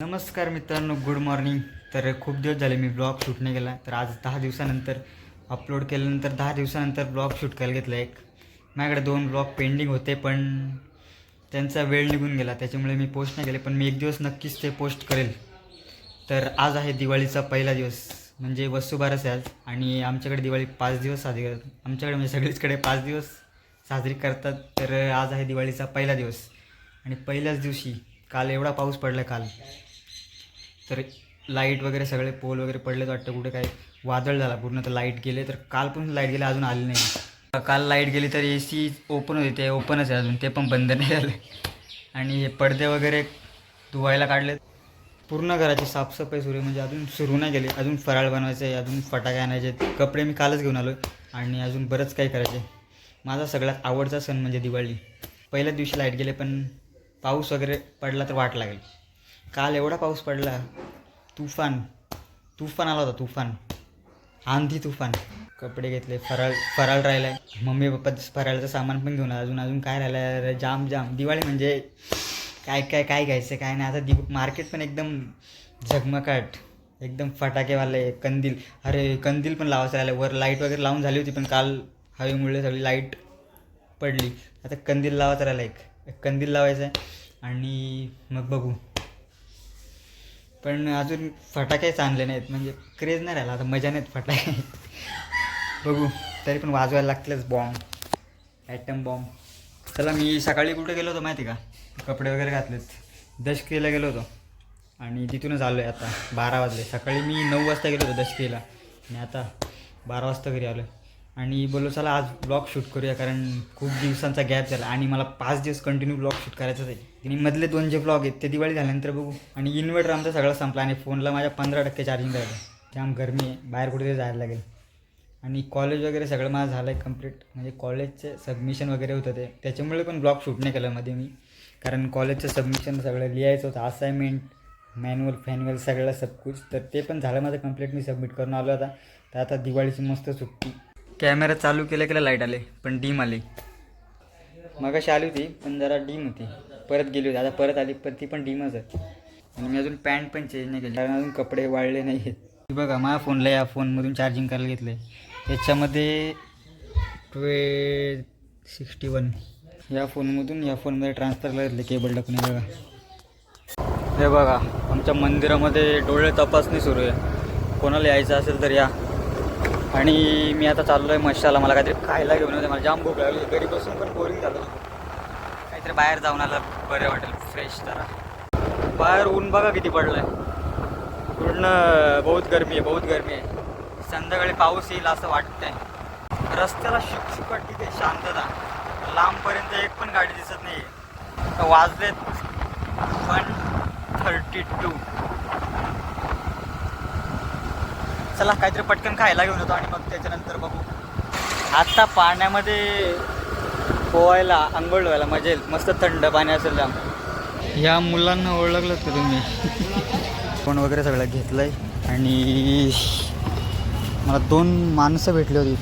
नमस्कार मित्रांनो, good morning. तर खूप दिवस झाले मी ब्लॉग शूट नाही केला. तर आज 10 दिवसानंतर अपलोड केल्यानंतर 10 दिवसानंतर ब्लॉग शूट करायला घेतला. एक माझ्याकडे 2 ब्लॉग पेंडिंग होते, पण त्यांचा वेळ निघून गेला, त्याच्यामुळे मी पोस्ट नाही केले. पण मी एक दिवस नक्कीच ते पोस्ट करेल. तर आज आहे दिवाळीचा पहिला दिवस, म्हणजे वसुबारस आहे आज. आणि आमच्याकडे दिवाळी 5 दिवस साजरी करतात. आमच्याकडे म्हणजे सगळीचकडे 5 दिवस साजरी करतात. तर आज आहे दिवाळीचा पहिला दिवस. आणि पहिल्याच दिवशी काल एवढा पाऊस पडला काल, तर लाईट वगैरे सगळे पोल वगैरे पडलेत वाटतं. कुठे काय वादळ झाला पूर्ण, तर लाईट गेले. तर काल पण लाईट गेले, अजून आली नाही. काल लाईट गेली तर AC ओपन होते, ते ओपनच आहे अजून, ते पण बंद नाही झालं. आणि हे पडदे वगैरे धुवायला काढलेत. पूर्ण घराची साफसफाई सुरू आहे, म्हणजे अजून सुरू नाही केली. अजून फराळ बनवायचं आहे, अजून फटाके आणायचे आहेत, कपडे मी कालच घेऊन आलो आणि अजून बरंच काही करायचं आहे. माझा सगळ्यात आवडता सण म्हणजे दिवाळी. पहिल्याच दिवशी लाईट गेले, पण पाऊस वगैरे पडला तर वाट लागेल. काल एवढा पाऊस पडला, तुफान आला होता, तुफान, आंधी तुफान. कपडे घेतले, फराळ राहिला आहे. मम्मी पप्पा फराळाचं सामान पण घेऊन अजून काय राहिलं आहे. जाम दिवाळी म्हणजे काय घ्यायचं काय नाही. आता मार्केट पण एकदम झगमगाट, एकदम फटाकेवाले, कंदील. अरे कंदील पण लावायचं राहिलं. वर लाईट वगैरे लावून झाली होती, पण काल हवेमुळे सगळी लाईट पडली. आता कंदील लावायचं राहिलं, एक कंदील लावायचं आहे आणि मग बघू. पण अजून फटाकेच आणले नाहीत, म्हणजे क्रेज नाही राहिला आता, मजा नाहीत फटाके. बघू, तरी पण वाजवायला लागतीलच बॉम्ब, ॲटम बॉम्ब. चला, मी सकाळी कुठे गेलो होतो माहिती का? कपडे वगैरे घातलेत, दशक्रियेला गेलो होतो आणि तिथूनच आलो आहे. आता 12 वाजले. सकाळी मी 9 वाजता गेलो होतो दशक्रियेला आणि आता 12 वाजता घरी आलो. आणि बोललो चला आज ब्लॉग शूट करूया, कारण खूप दिवसांचा गॅप झाला आणि मला 5 दिवस कंटिन्यू ब्लॉग शूट करायचंच आहे. आणि मधले 2 जे ब्लॉग आहेत ते दिवाळी झाल्यानंतर बघू. आणि इन्व्हर्टर आमचा सगळं संपला आणि फोनला माझ्या 15% चार्जिंग राहिलं. जाम गरमी आहे, बाहेर कुठेतरी जायला लागेल. आणि कॉलेज वगैरे सगळं माझं झालं आहे कंप्लीट, म्हणजे कॉलेजचे सबमिशन वगैरे होतं ते, त्याच्यामुळे पण ब्लॉग शूट नाही केलं मध्ये मी. कारण कॉलेजचं सबमिशन सगळं लिहायचं होतं, असाइनमेंट, मॅन्युअल सगळं सबकुछ. तर ते पण झालं माझं कंप्लीट, मी सबमिट करून आलो. तर आता दिवाळीची मस्त सुट्टी. कॅमेरा चालू केलं लाईट आले, पण डीम आली. मगाशी आली होती पण जरा डीम होती, परत गेली होती, आता परत आली, पण ती पण डीमच आहे. आणि मी अजून पॅन्ट पण चेंज नाही केली, कारण अजून कपडे वाळले नाही आहेत. बघा, माझ्या फोनला, या फोनमधून चार्जिंग करायला घेतलं आहे. याच्यामध्ये 61, या फोनमधून या फोनमध्ये ट्रान्सफरला घेतलं केबल टाकून. बघा, हे बघा, आमच्या मंदिरामध्ये डोळे तपासणी सुरू आहे. कोणाला यायचं असेल तर या. आणि मी आता चाललो आहे मशाला, मला काहीतरी खायला घेऊन येते. मला जाम भूक लागली, घरी बसून पण बोरिंग झालं. काहीतरी बाहेर जाऊन आलं बरं वाटेल, फ्रेश जरा. बाहेर ऊन बघा किती पडलं आहे, पूर्ण बहुत गरमी आहे. संध्याकाळी पाऊस येईल असं वाटतंय. रस्त्याला शुकशुक वाटते, ते शांतता. लांबपर्यंत एक पण गाडी दिसत नाही. वाजलेत 1:32. चला, काहीतरी पटकन खायला घेऊन येतो आणि मग त्याच्यानंतर बघू. आत्ता पाण्यामध्ये पोहायला, आंघोळ व्हायला मजा येईल, मस्त थंड पाणी असेल जाम. या मुलांना ओळखलं का तुम्ही? फोन वगैरे सगळं घेतलं आहे. आणि मला 2 माणसं भेटली होती,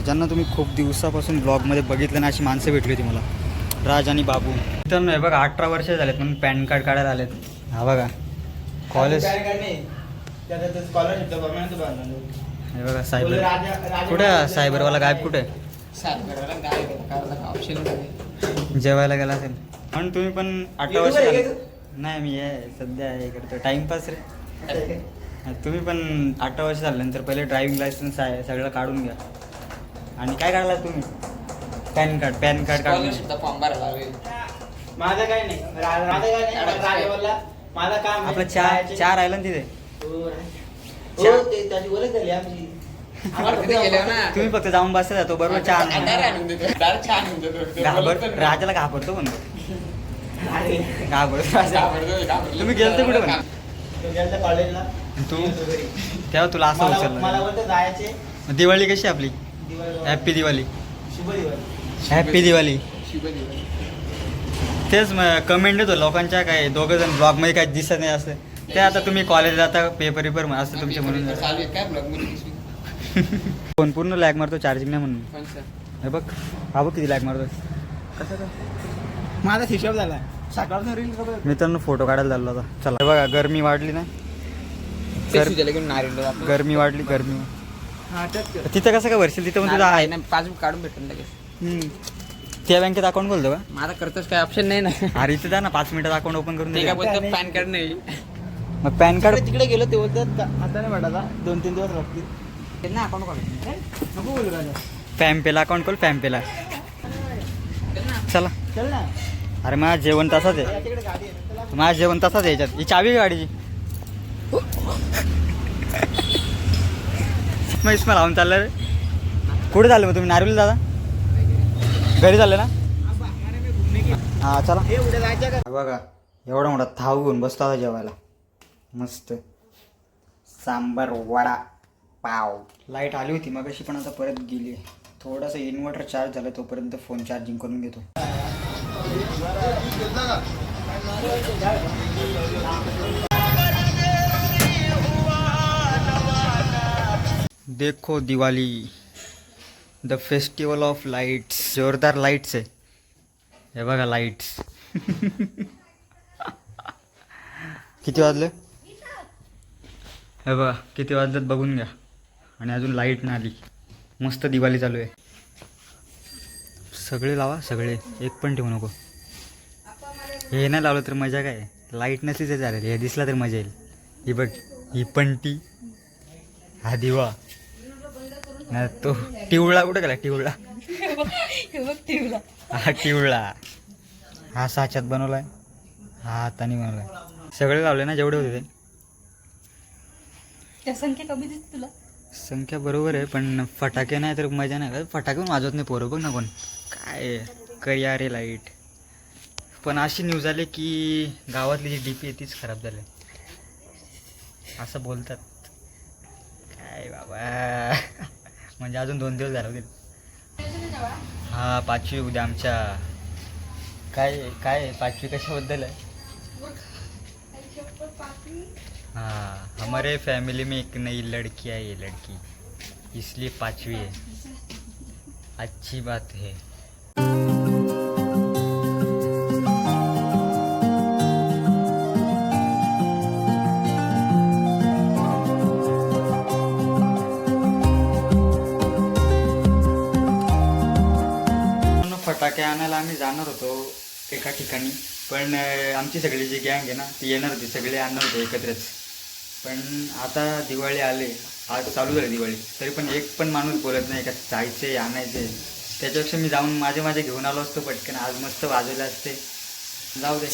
ज्यांना तुम्ही खूप दिवसापासून ब्लॉगमध्ये बघितलं ना, अशी माणसं भेटली होती मला, राज आणि बाबू. तर हे बघा, 18 वर्ष झालेत म्हणून पॅन कार्ड काढायला आलेत. हा बघा, कॉलेज. हे बघा, सायबर कुठे, सायबरवाला गायब कुठे? जेवायला गेला असेल. म्हणून तुम्ही पण 18 वर्ष झाले. नाही, मी सध्या हे करतो, टाईमपास रे. तुम्ही पण 18 वर्ष झाल्यानंतर पहिले ड्रायव्हिंग लायसन्स आहे सगळं काढून घ्या. आणि काय काढला तुम्ही? पॅन कार्ड काढून. माझं काय नाही, माझं काम आपलं चहा राहिलं ना तिथे. तुम्ही फक्त जाऊन बसता जातो बरोबर, चहा राजाला घाबरतो पण, तुम्ही गेलते कुठे पण? कॉलेजला तू तेव्हा तुला असं मला बोलतो जायचे. दिवाळी कशी आपली? हॅप्पी दिवाळी. हॅप्पी दिवाळी. तेच कमेंट येतो लोकांच्या, काय 2 जण ब्लॉगमध्ये काय दिसत नाही असं. ते आता तुम्ही कॉलेज जाता, पेपर असं तुमचे म्हणून. फोन पूर्ण लॅग मारतो, चार्जिंग नाही म्हणून. हे बघ, हा बघ किती लॅग मारतो. माझा हिशोब झाला. सकाळचं रील बघ. मित्रांनो फोटो काढायला झाला होता. चला हे बघा गरमी वाढली ना, गरमी वाढली गरमी. हा त्याच कर. तिथं कसं काय भरशील, तिथं पण तुझा आहे. पासबुक काढून भेटून लगेच. त्या बँकेत अकाउंट खोलतो का? माझा करतोच काय ऑप्शन नाही ना. अरे इथं जा ना, 5 मिनिटात अकाउंट ओपन करून ते दे. काय बोलतो पॅन कार्ड नाही. मग पॅन कार्ड तिकडे गेलो ते बोलतात आता नाही भेटायला 2-3 दिवस लागतील. त्यांना अकाउंट काढून. नको बोलू राजा. फॅमपेला अकाउंट खोल, फॅमपेला. चला. चल ना. अरे माझं जेवण तसाच आहे, याच्याकडे गाडी आहे ना, चला. माझं जेवण तसाच आहे याच्यात. ही चावी आहे गाडीची. मग इस्मा लावून चाललं रे. कुठे चाललं मग तुम्ही? नारवली दादा घरी चालले ना? हा चला. हे उद्या जायचं का? बघा एवढा मोठा थाव घेऊन बसतो आता जेवायला. मस्त सांबार वडा पाव. लाईट आली होती मग अशी, पण आता परत गेली. थोडासा इन्व्हर्टर चार्ज झाला, तोपर्यंत फोन चार्जिंग करून घेतो. देखो Diwali, the festival of lights. जोरदार लाईट्स आहे हे बघा, लाईट्स. किती वाजले हे बघा, किती वाजलेत बघून घ्या. आणि अजून लाईट नाही आली. मस्त दिवाळी चालू आहे. सगळे लावा, सगळे, एक पण ठेवू नको. हे नाही लावलं तर मजा काय? लाईट नसली तर चालेल, हे दिसला तर मजा येईल. ही बघ, ही पंटी, हा दिवा, नाही तो टिवळा कुठं गेला? टिवळा, हा टिवळा, हा साच्यात बनवलाय, हा हाताने बनवलाय. सगळे लावले ना जेवढे होते ते. त्या संख्या कमी दिसते तुला? संख्या बरोबर आहे, पण फटाके नाही तर मजा नाही. फटाके पण वाजवत नाही पोरं, बघ ना कोण काय करिया रे लाईट. पण अशी न्यूज आली की गावातली जी डीपी आहे तीच खराब झाली असं बोलतात. काय बाबा, म्हणजे अजून 2 दिवस झाले होते. हा 5वी उद्या आमच्या. काय काय 5वी कशाबद्दल आहे? हाँ, हमारे फैमिली में एक नई लड़की आई है, लड़की, इसलिए 5वी है. अच्छी बात है. फटाके आणायला आम्ही जाणार होतो एका ठिकाणी, पण आमची सगळी जी गँग आहे ना ती येणार होती, सगळे आणणार होते एकत्रच. पण आता दिवाळी आले, आज चालू झाली दिवाळी, तरी पण एक पण माणूस बोलत नाही का जायचे आणायचे. त्याच्यापेक्षा मी जाऊन माझे घेऊन आलो असतो पटकन, आज मस्त वाजवले असते. जाऊ दे.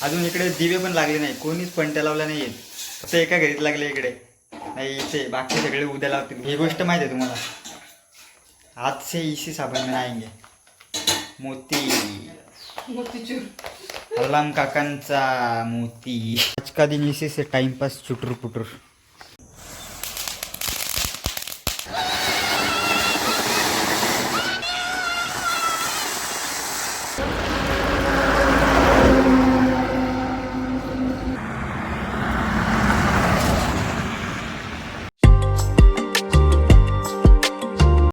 अजून इकडे दिवे पण लागले नाही, कोणीच पणत्या लावल्या नाही आहेत, फक्त एका घरीत लागले इकडे, नाही इथे, बाकी सगळे उद्या लावतील. ही गोष्ट माहिती आहे तुम्हाला? आज से इसी साबण में आएंगे. मोती अलाम काकांचा मोती. आज का दिन इसी से टाइम पास चुटूर पुटूर.